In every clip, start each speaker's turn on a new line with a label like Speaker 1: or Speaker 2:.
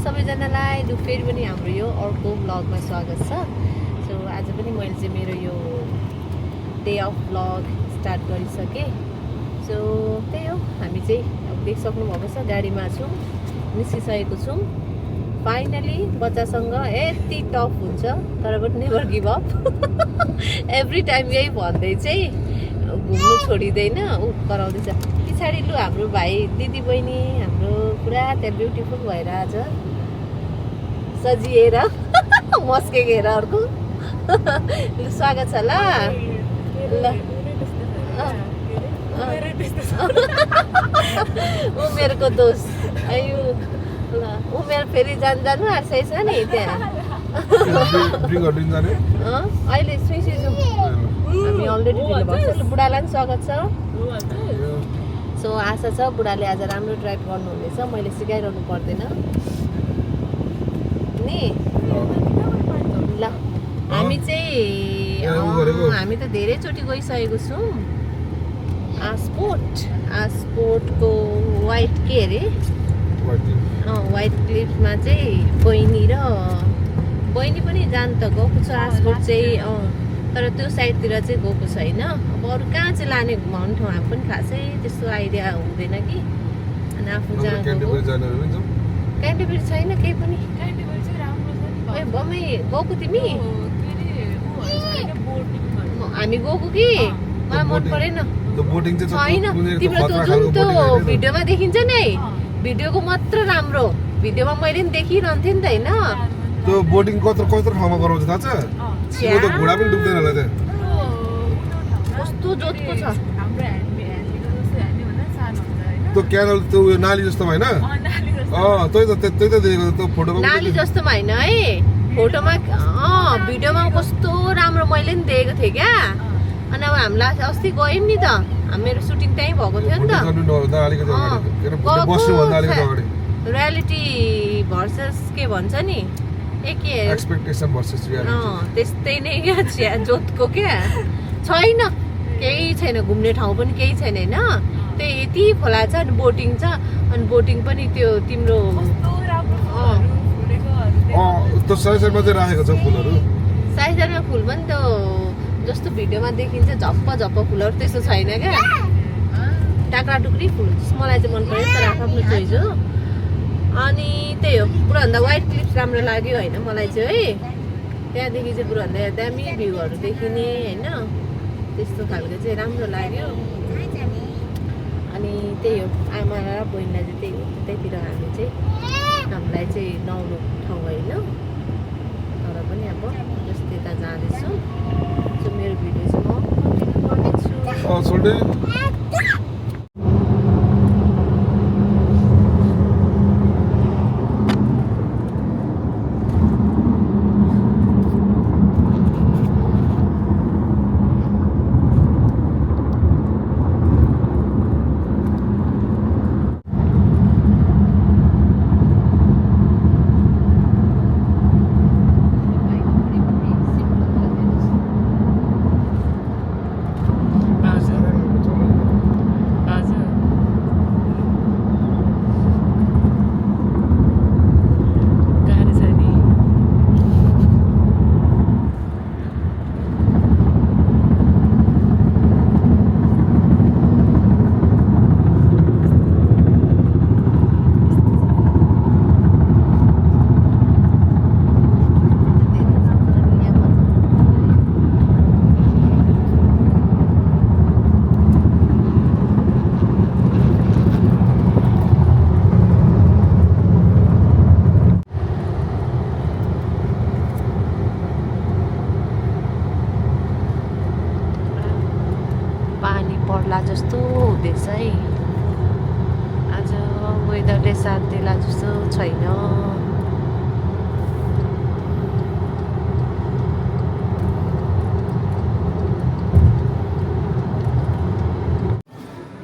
Speaker 1: सबैजनालाई फेरि पनि हाम्रो यो अर्को भ्लगमा स्वागत छ। सो आज पनि मैले चाहिँ मेरो यो डे अफ भ्लग स्टार्ट गरिसकेँ। सो त्यही हो, हामी चाहिँ अब देखिसक्नुभएको छ, गाडीमा छौँ, निस्किसकेको छौँ। फाइनली बच्चासँग यति टफ हुन्छ तर पनि never give up. Every time यही भन्दै चाहिँ घुम्नु छोडिँदैन, ऊ कराउँदैछ। पछाडि लु हाम्रो भाइ दिदी बहिनी हाम्रो पुरा त्यहाँ ब्युटिफुल भएर आज सजिएर मस्केर अर्को लु स्वागत छ ल। उमेरको दोष आयु ल, उमेर फेरि जानु आँट्छ नि त्यहाँ। अहिले सुइसी जाउँ, हामी अलरेडी ढिलो भएको छ। बुढालाई पनि स्वागत छ। सो आशा छ बुढाले आज राम्रो ड्राइभ गर्नुहुनेछ, मैले सिकाइरहनु पर्दैन नि ल। हामी चाहिँ हामी त धेरैचोटि गइसकेको छौँ। आस्पोर्टको वाइट के अरे वाइट क्लिफमा चाहिँ बहिनी पनि जान त गएको छ। आस्पोर्ट चाहिँ तर त्यो साइडतिर चाहिँ गएको छैन। अब अरू कहाँ चाहिँ लाने घुमाउने ठाउँ हामी पनि खासै त्यस्तो आइडिया हुँदैन कि। अनि आफू जहाँ क्यान्टरबरी छैन केही पनि। ए बमै गएको तिमी? हामी गएको कि मलाई मन परेन छैन। तिम्रो जुन त्यो भिडियोमा देखिन्छ नि, भिडियोको मात्र राम्रो। भिडियोमा मैले पनि देखिरहन्थेँ नि त होइन।
Speaker 2: त्यो बोटिङ कत्रो ठाउँमा गराउँछ थाहा छ? त्यो घोडा पनि डुब्दैन होला त्यहाँ।
Speaker 1: कस्तो जोतको छ
Speaker 2: त्यो क्यानल, त्यो नाली जस्तो होइन? त्यही त देखेको त्यो फोटोमा।
Speaker 1: नाली जस्तोमा होइन है, फोटोमा भिडियोमा कस्तो राम्रो मैले पनि देखेको थिएँ क्या। अनि अब हामीलाई अस्ति गयौँ नि त, मेरो सुटिङ त्यहीँ भएको थियो नि त। रियालिटी भर्सेस के भन्छ नि,
Speaker 2: एक्सपेक्टेसन भर्सेस रियालिटी,
Speaker 1: त्यस्तै नै क्या। जोतको क्या छैन, केही छैन, घुम्ने ठाउँ पनि केही छैन होइन। त्यही यति खोला छ अनि बोटिङ छ। अनि बोटिङ पनि त्यो तिम्रो
Speaker 2: त्यो साइडमा चाहिँ राखेको छ फुलहरू।
Speaker 1: साइडमा फुल पनि त्यो जस्तो भिडियोमा देखिन्छ झप्प फुलहरू त्यस्तो छैन क्या। टाक्रा टुक्री फुल मलाई चाहिँ मन पर्यो, तर आफ्नो चोइस हो। अनि त्यही हो, पुराभन्दा वाइट क्लिप्स राम्रो लाग्यो होइन मलाई चाहिँ है। त्यहाँदेखि चाहिँ पुराभन्दा दामी भ्यूहरू देखिने होइन, त्यस्तो खालको चाहिँ राम्रो लाग्यो। अनि त्यही हो, आमा र बहिनीलाई चाहिँ त्यही हो, त्यहीतिर हामी चाहिँ हामीलाई चाहिँ नआउनु ठाउँ होइन। तर पनि अब जस्तै यता जाँदैछौँ। सो मेरो भिडियो चाहिँ म कन्टिन्यू गर्नेछु। पर्ला जस्तो हुँदैछ है आज। वेदरले साथ देला जस्तो छैन।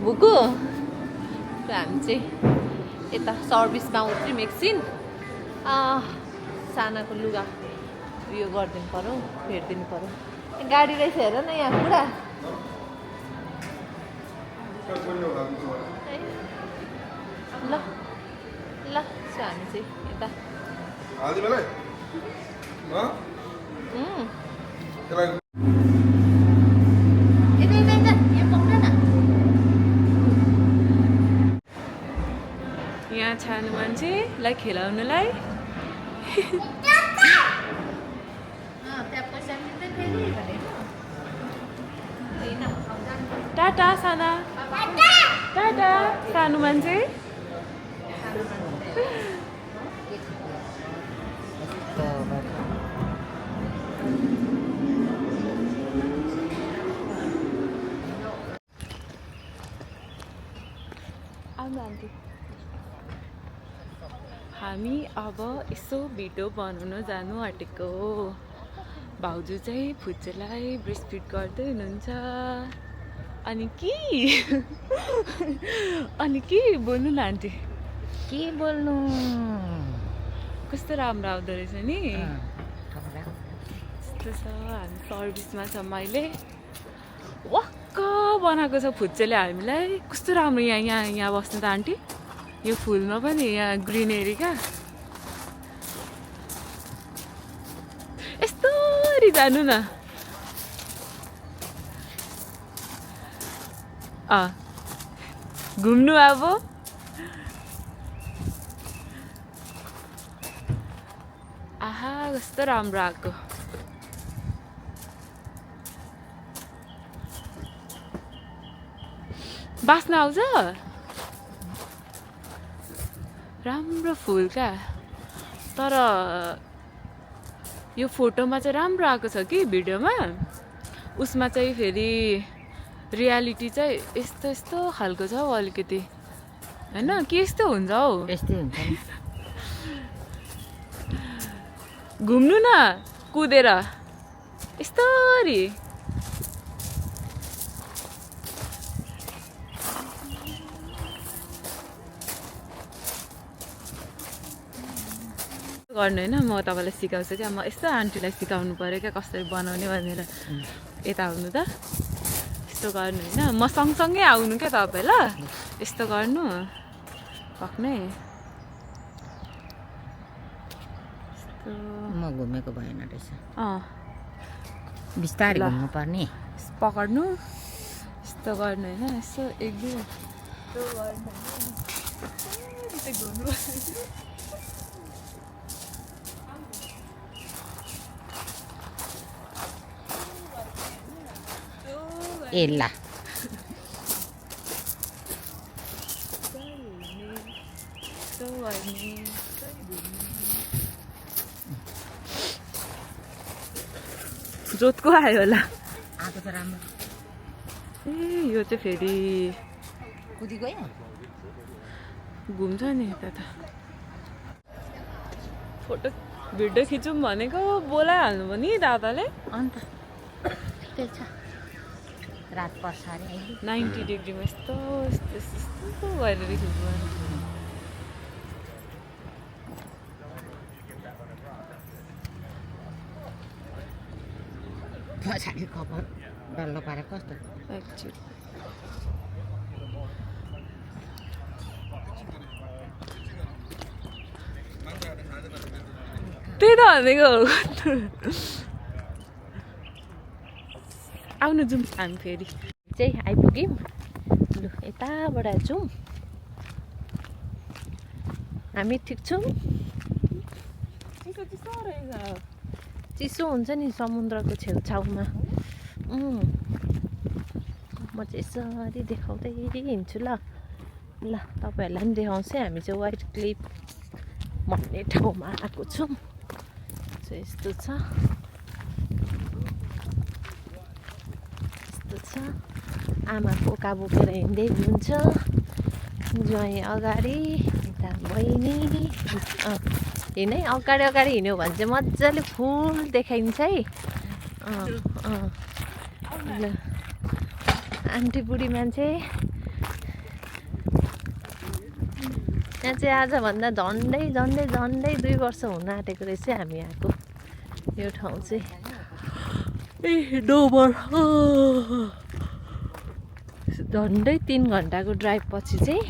Speaker 1: बुकु हामी चाहिँ यता सर्भिसमा उत्रिम एकछिन। सानाको लुगा उयो गरिदिनु पर्यो, फेरिदिनु पर्यो। गाडी रहेछ हेर न यहाँ पुरा। ल ल हामी चाहिँ यता
Speaker 2: हाल्दिनु मलाई
Speaker 1: यहाँ छानु मान्छेलाई खेलाउनुलाई टाटा साना टाटा सानो मान्छे हामी अब यसो भिडियो बनाउन जानु आँटेको हो। भाउजू चाहिँ फुच्चेलाई ब्रेस्टफिड गर्दै हुनुहुन्छ। अनि के बोल्नु न आन्टी?
Speaker 3: के बोल्नु?
Speaker 1: कस्तो राम्रो आउँदो रहेछ नि। यस्तो छ हामी सर्भिसमा छ। मैले वाक्क बनाएको छ फुच्चेले हामीलाई। कस्तो राम्रो यहाँ बस्नु त आन्टी। यो फुलमा पनि यहाँ ग्रिनेरी क्या। यस्तोरी जानु न। घुम्नु अब। आहा कस्तो राम्रो आएको। बास्ना आउँछ। राम्रो फुल क्या। तर यो फोटोमा चाहिँ राम्रो आएको छ कि भिडियोमा। उसमा चाहिँ फेरि रियालिटी चाहिँ यस्तो खालको छ हौ अलिकति हैन। के यस्तो हुन्छ हौ?
Speaker 3: यस्तै हुन्छ नि।
Speaker 1: घुम्नु न कुदेर यस्तोरी। गर्नु होइन म तपाईँलाई सिकाउँछु क्या। म यस्तो आन्टीलाई सिकाउनु पऱ्यो क्या कसरी बनाउने भनेर। यता आउनु त। यस्तो गर्नु होइन। म सँगसँगै आउनु क्या तपाईँ ल। यस्तो गर्नु पक्नै।
Speaker 3: म घुमेको भएन रहेछ।
Speaker 1: ल।
Speaker 3: बिस्तारै घुम्नु पर्ने।
Speaker 1: पकड्नु यस्तो गर्नु होइन। यसो एक दुई यस्तो गर्नु।
Speaker 3: ए ल
Speaker 1: जोतको आयो होला।
Speaker 3: आएको त राम्रो।
Speaker 1: ए यो चाहिँ फेरि
Speaker 3: कुदी गयो।
Speaker 1: घुम्छ नि यता त। फोटो भिडियो खिचौँ भनेको बोलाइहाल्नु भयो नि दादाले।
Speaker 3: अन्त त्यही छ। रात पर्छ अरे अहिले।
Speaker 1: 90 डिग्रीमा यस्तो गरेर खिच्नु।
Speaker 3: पछाडि कपाल डल्लो पारेर कस्तो।
Speaker 1: एक्चुअली त्यही त भनेको। आउनु जाउँ हामी फेरि चाहिँ आइपुग्यौँ। लु यताबाट जाउँ। हामी ठिक छौँ। चिसो हुन्छ नि समुद्रको छेउछाउमा। म चाहिँ यसरी देखाउँदै हिँड्छु ल। ल तपाईँहरूलाई पनि देखाउँछु। हामी चाहिँ वाइट क्लिफ भन्ने ठाउँमा आएको छौँ। यस्तो छ। आमा पोका बोकेर हिँड्दै हुनुहुन्छ। ज्वाइँ अगाडि यता बहिनी। हिँडै अगाडि हिँड्यो भने चाहिँ मजाले फुल देखाइन्छ है। ल आन्टी बुढी मान्छे यहाँ चाहिँ आजभन्दा झन्डै 2 वर्ष हुन आँटेको रहेछ हामी आएको। यो ठाउँ चाहिँ ए डोबर। झन्डै 3 घन्टाको ड्राइभ पछि चाहिँ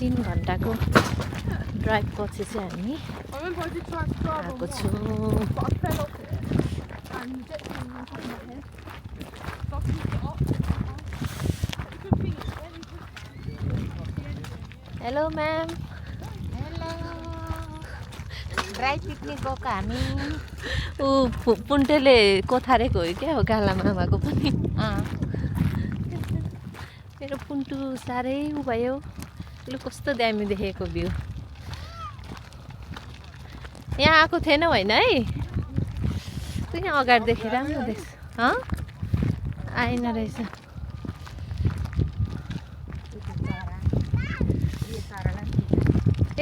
Speaker 1: 3 घन्टाको ड्राइभ पछि चाहिँ हामी आएको छौँ। Hello ma'am.
Speaker 3: Hello dry picnic गएको हामी।
Speaker 1: ऊ पुन्टेले कोथारेको हो क्या हो गाला मामाको पनि। मेरो पुन्टु साह्रै उ भयो। लु कस्तो दामी देखेको भ्यू। यहाँ आएको थिएन होइन है? यहाँ अगाडि देखेर राम्रो देख्छ। आएन रहेछ।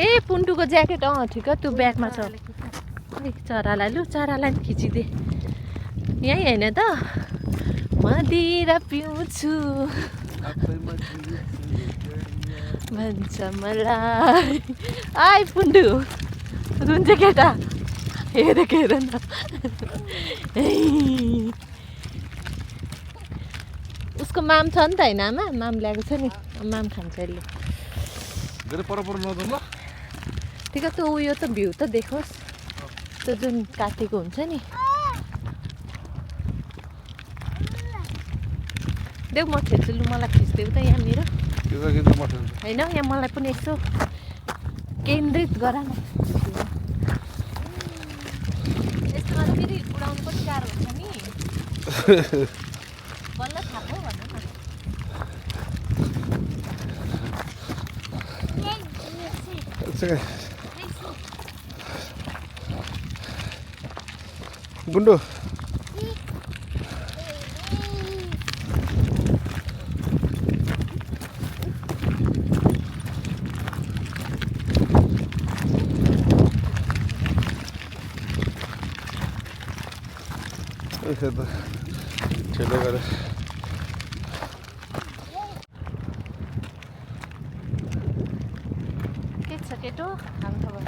Speaker 1: ए पुन्टुको ज्याकेट ठिक हो त्यो ब्यागमा छ। चरालाई लु चरालाई पनि खिचिदे। यहीँ होइन त? मदिरा पिउँछु भन्छ मलाई। आइ पुन्टु रुन्छ केटा। हेर न। उसको माम छ नि त होइन आमा? माम ल्याएको छ नि। माम खान्छ यसले। ठिक त्यो उयो त भ्यू त देखोस्। त्यो जुन काटेको हुन्छ नि। देऊ म खिच्छु। लु मलाई खिच्देऊ त यहाँनिर। होइन यहाँ मलाई पनि यसो केन्द्रित गर न। यस्तोमा फेरि उडाउनु पनि गाह्रो हुन्छ नि। बल्ल थाहा भन्नु न।
Speaker 2: गुन्डो ठेलो गरेर
Speaker 1: के छ केटो हाल खबर?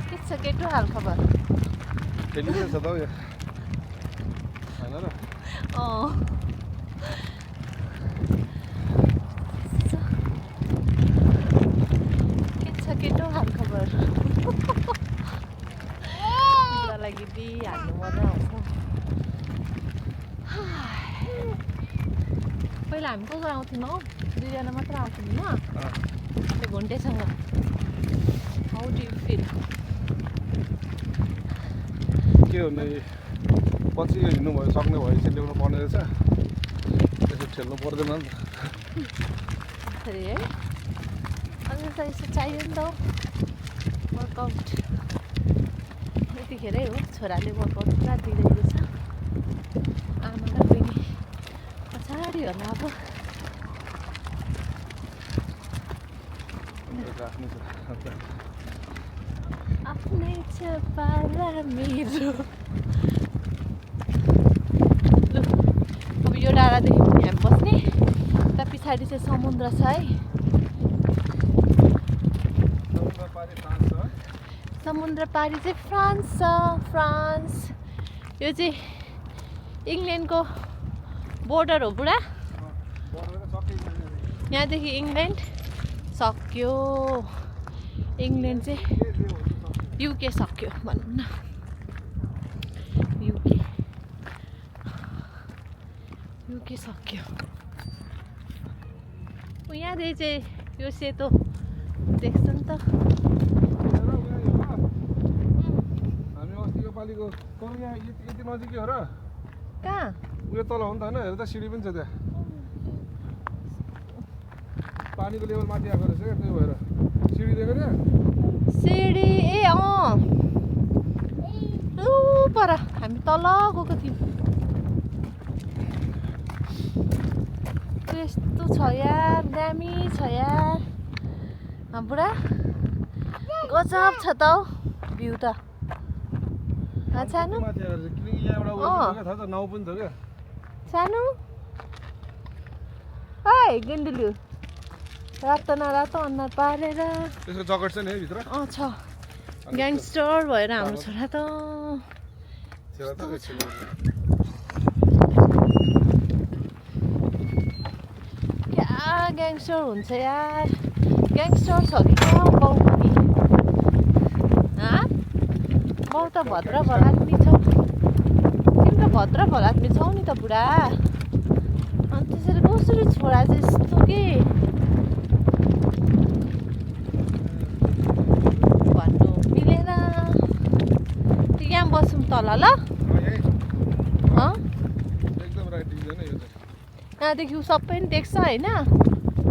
Speaker 1: के छ केटो हाल खबर?
Speaker 2: खेलिरहेछ त यहाँ होइन र?
Speaker 1: के छ केटो हाल खबर? लागि हाल्नु मजा आउँछ। पहिला हामी को आउँथ्यौँ हौ? 2 जना मात्र आउँथ्यौँ होइन? त्यो घन्टेसँग। How do you feel?
Speaker 2: के हो नि पछि हिँड्नु भयो सक्ने भएपछि ल्याउनु पर्ने रहेछ। त्यसो ठेल्नु पर्दैन नि त।
Speaker 1: अरे है अझै त यसो चाहियो नि त वर्कआउट। यतिखेरै हो छोराले वर्कआउट पुरा दिइरहेको छ। आमा र बहिनी पछाडि होला अब। आफ्नै छ पारा मेरो। लु अब यो डाँडादेखि पनि हामी बस्ने। उता पछाडि चाहिँ समुद्र छ है। समुद्र पारी चाहिँ फ्रान्स छ। फ्रान्स यो चाहिँ इङ्ल्यान्डको बोर्डर हो पुरा। यहाँदेखि इङ्ल्यान्ड सक्यो। इङ्ल्यान्ड चाहिँ युके सक्यो भनौँ न। युके सक्यो। यहाँदेखि चाहिँ यो सेतो देख्छ नि त।
Speaker 2: हामी अस्तिको पालिको यहाँ यति नजिकै हो र?
Speaker 1: कहाँ?
Speaker 2: उयो तल हो नि त होइन? हेर त सिँढी पनि छ त्यहाँ। पानीको लेभल माथि आएको रहेछ क्या त्यही भएर। सिँढी देख्यो त्यहाँ?
Speaker 1: सिँढी ए ऊ पर हामी तल गएको थियौँ। त्यस्तो छ यार। दामी छ यार बुढा। गजब छ त हौ भ्यू त। सानो
Speaker 2: नाउ पनि छ क्या
Speaker 1: सानो। है गुन्डुलु रातो न रातो अनुहार पारेर।
Speaker 2: त्यसको जकेट छ नि है भित्र?
Speaker 1: छ। ग्याङ्स्टर भएर हाम्रो छोरा त ग्याङ्स्टर हुन्छ यार ग्याङ्स्टर छ कि क्या बाउ पनि बाउ त भद्र भलाद्मी छ तिमी त भद्र भलाद्मी छौ नि त बुढा अनि त्यसरी कसरी छोरा चाहिँ यस्तो के भन्नु मिलेन यहाँ बसौँ तल ल यहाँदेखि सबै नि देख्छ होइन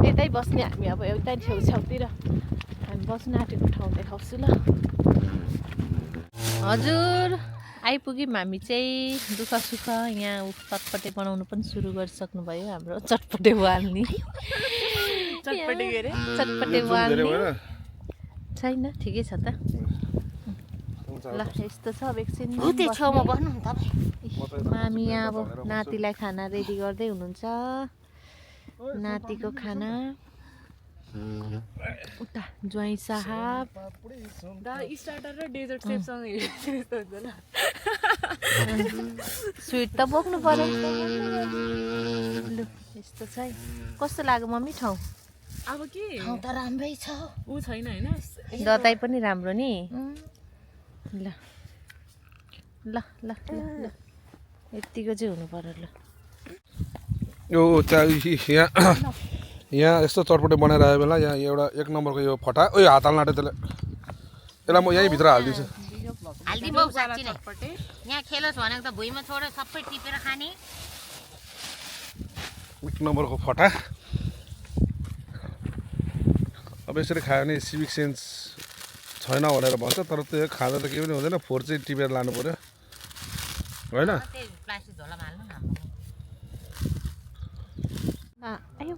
Speaker 1: यतै बस्ने हामी अब एउटै छेउछाउतिर हामी बस्नु आँटेको ठाउँ देखाउँछु ल हजुर आइपुग्यौँ हामी चाहिँ दुःख सुख यहाँ चटपटे बनाउनु पनि सुरु गरिसक्नु भयो हाम्रो चटपटे वाल्नी चटपटे वाल्नी छैन ठिकै छ त ल यस्तो छ अब एकछिन मामी यहाँ अब नातिलाई खाना रेडी गर्दै हुनुहुन्छ नातिको खाना उता ज्वाइँ साहब
Speaker 4: स्टार्टर र डेजर्ट सेपसँग हेरेको हुन्छ ल
Speaker 1: स्विट त बोक्नु पर्यो लु यस्तो छ है कस्तो लाग्यो मम्मी ठाउँ
Speaker 4: अब के
Speaker 3: ठाउँ त राम्रै छ
Speaker 4: ऊ छैन होइन
Speaker 1: दताई पनि राम्रो नि ल ल ल ल ल यतिको चाहिँ हुनु पर्यो ल
Speaker 2: यो यहाँ यस्तो चटपटे बनाएर आयो बेला यहाँ एउटा 1 नम्बरको यो फटा ओ हात हाल्न आँट्यो त्यसले यसलाई म यहीँ भित्र हालिदिन्छु
Speaker 3: हाल्दी बाउ साँच्ची नै यहाँ खेलोस् भनेको त भुइँमा छोडेर सबै टिपेर खाने
Speaker 2: 1 नम्बरको फटा अब यसरी खायो भने सिभिक सेन्स छैन भनेर भन्छ तर त्यो खाँदा त केही पनि हुँदैन फोहोर चाहिँ टिपेर लानु पर्यो होइन
Speaker 3: प्लास्टिक झोलामा हाल्नु न
Speaker 1: आयो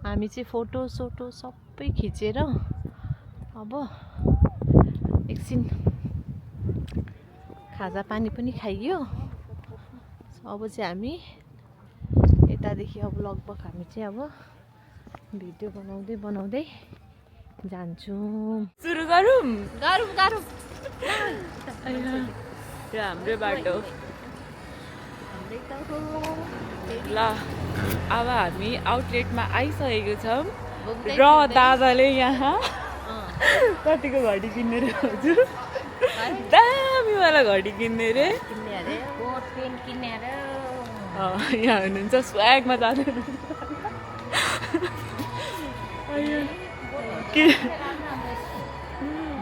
Speaker 1: हामी चाहिँ फोटो सोटो सबै खिचेर अब एकछिन खाजा पानी पनि खाइयो अब चाहिँ हामी यतादेखि अब लगभग हामी चाहिँ अब भिडियो बनाउँदै बनाउँदै जान्छौँ
Speaker 4: सुरु गरौँ
Speaker 1: गरौँ गरौँ
Speaker 4: यो हाम्रो बाटो
Speaker 1: हाम्रै त हो
Speaker 4: ल अब हामी आउटलेटमा आइसकेको छौँ र दादाले यहाँ कतिको घडी किन्ने रे हजुर दामीवाला घडी किन्ने रे
Speaker 1: किन्ने अरे
Speaker 3: कोट पेन्ट किन्ने अरे
Speaker 4: यहाँ हुनुहुन्छ स्वागमा जानु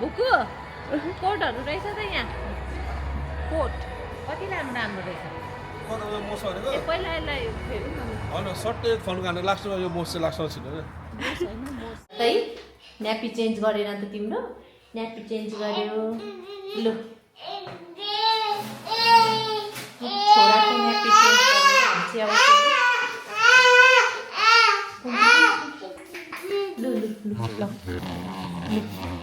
Speaker 1: बुकु कोटहरू रहेछ त यहाँ कोट
Speaker 3: कति राम्रो राम्रो रहेछ
Speaker 1: ए पहिला यसलाई फेरि
Speaker 2: होइन सट्टै फोन गर्ने लास्टमा यो मोस चाहिँ लास्टमा छिटो
Speaker 1: है न्यापी चेन्ज गरेन त तिम्रो न्यापी चेन्ज गर्यो लु छोराको न्यापी चेन्ज गरेर हामी चाहिँ अब लु लु लु ल